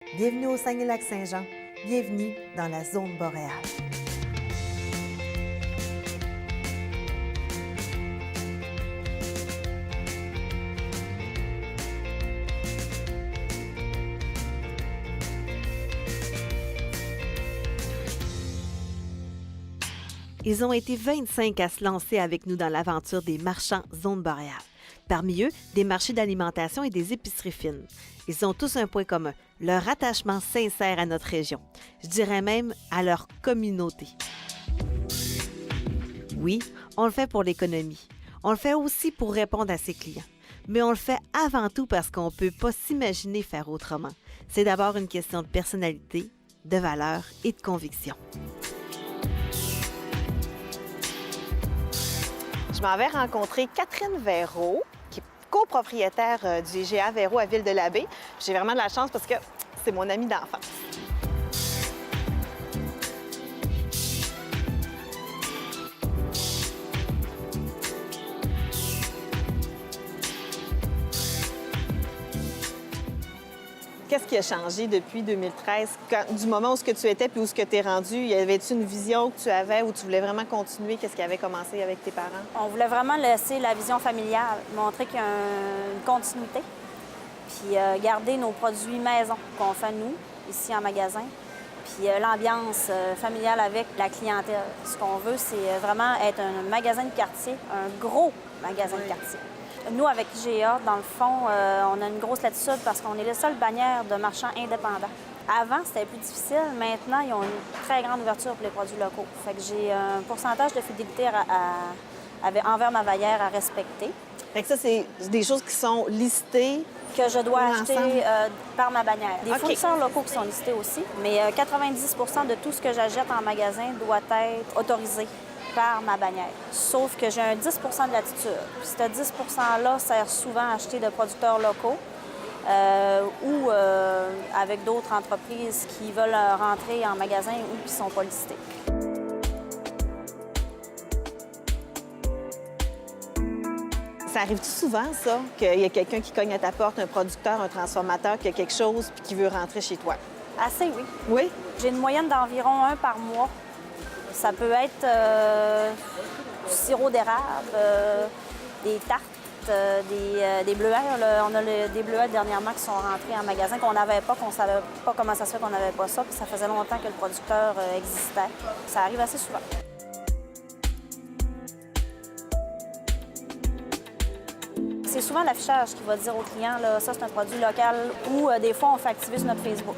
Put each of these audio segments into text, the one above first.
Bienvenue au Saguenay-Lac-Saint-Jean. Bienvenue dans la zone boréale. Ils ont été 25 à se lancer avec nous dans l'aventure des marchands zone boréale. Parmi eux, des marchés d'alimentation et des épiceries fines. Ils ont tous un point commun, leur attachement sincère à notre région. Je dirais même à leur communauté. Oui, on le fait pour l'économie. On le fait aussi pour répondre à ses clients. Mais on le fait avant tout parce qu'on ne peut pas s'imaginer faire autrement. C'est d'abord une question de personnalité, de valeurs et de conviction. Je m'en vais rencontrer Catherine Véraud, qui est copropriétaire du IGA Véraud à Ville-de-la-Baie. J'ai vraiment de la chance parce que c'est mon amie d'enfance. Qu'est-ce qui a changé depuis 2013, du moment où ce que tu étais puis où ce que tu es rendu? Y avait-tu une vision que tu avais où tu voulais vraiment continuer? Qu'est-ce qui avait commencé avec tes parents? On voulait vraiment laisser la vision familiale, montrer qu'il y a une continuité, puis garder nos produits maison qu'on fait nous, ici en magasin, puis l'ambiance familiale avec la clientèle. Ce qu'on veut, c'est vraiment être un magasin de quartier, un gros magasin de quartier. Nous, avec IGA, dans le fond, on a une grosse latitude parce qu'on est le seul bannière de marchands indépendants. Avant, c'était plus difficile. Maintenant, ils ont une très grande ouverture pour les produits locaux. Fait que j'ai un pourcentage de fidélité envers ma bannière à respecter. Fait que ça, c'est des choses qui sont listées. Que je dois pour acheter l'ensemble? par ma bannière. Des OK. fournisseurs locaux qui sont listés aussi, mais 90 de tout ce que j'achète en magasin doit être autorisé par ma bannière. Sauf que j'ai un 10 de latitude. Puis ce 10 $-là sert souvent à acheter de producteurs locaux ou avec d'autres entreprises qui veulent rentrer en magasin ou qui ne sont pas listées. Ça arrive-tu souvent, ça, qu'il y a quelqu'un qui cogne à ta porte, un producteur, un transformateur, qui a quelque chose puis qui veut rentrer chez toi? Assez, oui. Oui? J'ai une moyenne d'environ un par mois. Ça peut être du sirop d'érable, des tartes, des bleuets. Là, on a des bleuets dernièrement qui sont rentrés en magasin qu'on n'avait pas, qu'on ne savait pas comment ça se fait qu'on n'avait pas ça. Puis ça faisait longtemps que le producteur existait. Ça arrive assez souvent. C'est souvent l'affichage qui va dire au client, là, ça c'est un produit local, ou des fois on fait activer sur notre Facebook.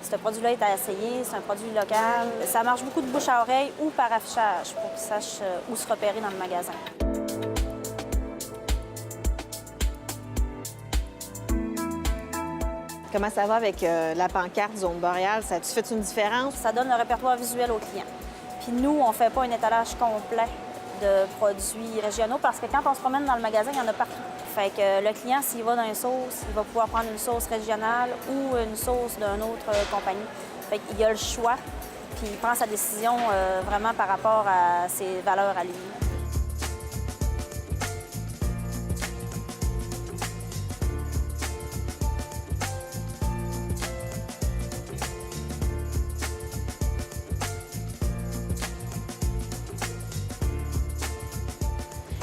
Ce produit-là est à essayer, c'est un produit local. Ça marche beaucoup de bouche à oreille ou par affichage pour qu'ils sachent où se repérer dans le magasin. Comment ça va avec la pancarte zone boréale? Ça a-tu fait une différence? Ça donne le répertoire visuel au client. Puis nous, on ne fait pas un étalage complet de produits régionaux parce que quand on se promène dans le magasin, il y en a partout. Fait que le client, s'il va dans une sauce, il va pouvoir prendre une sauce régionale ou une sauce d'une autre compagnie. Fait qu'il a le choix, puis il prend sa décision vraiment par rapport à ses valeurs à lui.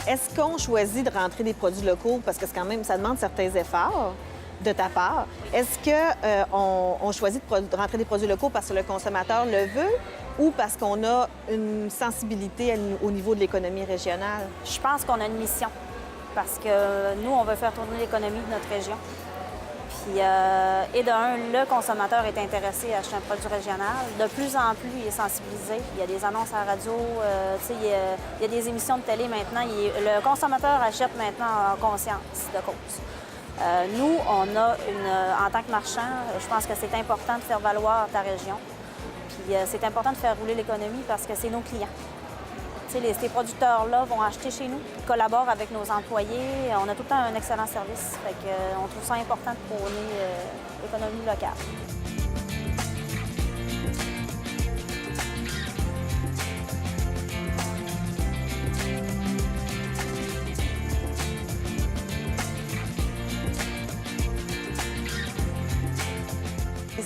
Est-ce qu'on choisit de rentrer des produits locaux parce que c'est quand même, ça demande certains efforts de ta part? Est-ce qu'on choisit de rentrer des produits locaux parce que le consommateur le veut ou parce qu'on a une sensibilité au niveau de l'économie régionale? Je pense qu'on a une mission parce que nous, on veut faire tourner l'économie de notre région. Puis, et le consommateur est intéressé à acheter un produit régional. De plus en plus, il est sensibilisé. Il y a des annonces à la radio, il y a des émissions de télé maintenant. Le consommateur achète maintenant en conscience de cause. Nous, en tant que marchand, je pense que c'est important de faire valoir ta région. Puis c'est important de faire rouler l'économie parce que c'est nos clients. Ces producteurs-là vont acheter chez nous, ils collaborent avec nos employés. On a tout le temps un excellent service. Fait que, on trouve ça important de prôner l'économie locale.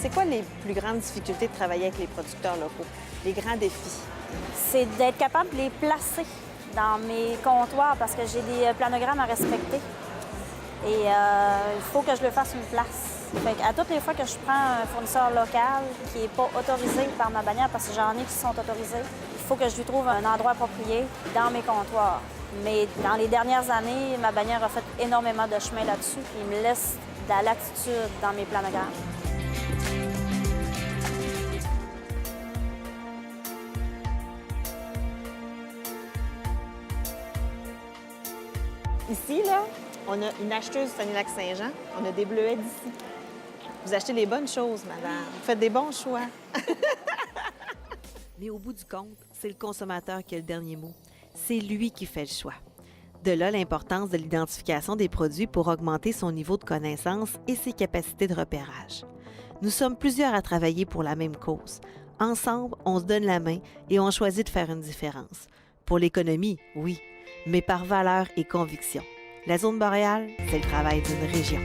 c'est quoi les plus grandes difficultés de travailler avec les producteurs locaux? Les grands défis? C'est d'être capable de les placer dans mes comptoirs parce que j'ai des planogrammes à respecter. Et il faut que je le fasse une place. Fait à toutes les fois que je prends un fournisseur local qui n'est pas autorisé par ma bannière, parce que j'en ai qui sont autorisés, il faut que je lui trouve un endroit approprié dans mes comptoirs. Mais dans les dernières années, ma bannière a fait énormément de chemin là-dessus, puis il me laisse de la latitude dans mes planogrammes. Ici, là, on a une acheteuse du Saguenay-Lac-Saint-Jean. On a des bleuets d'ici. Vous achetez les bonnes choses, madame. Vous faites des bons choix. Mais au bout du compte, c'est le consommateur qui a le dernier mot. C'est lui qui fait le choix. De là l'importance de l'identification des produits pour augmenter son niveau de connaissance et ses capacités de repérage. Nous sommes plusieurs à travailler pour la même cause. Ensemble, on se donne la main et on choisit de faire une différence. Pour l'économie, oui, mais par valeur et conviction. La zone boréale, c'est le travail d'une région.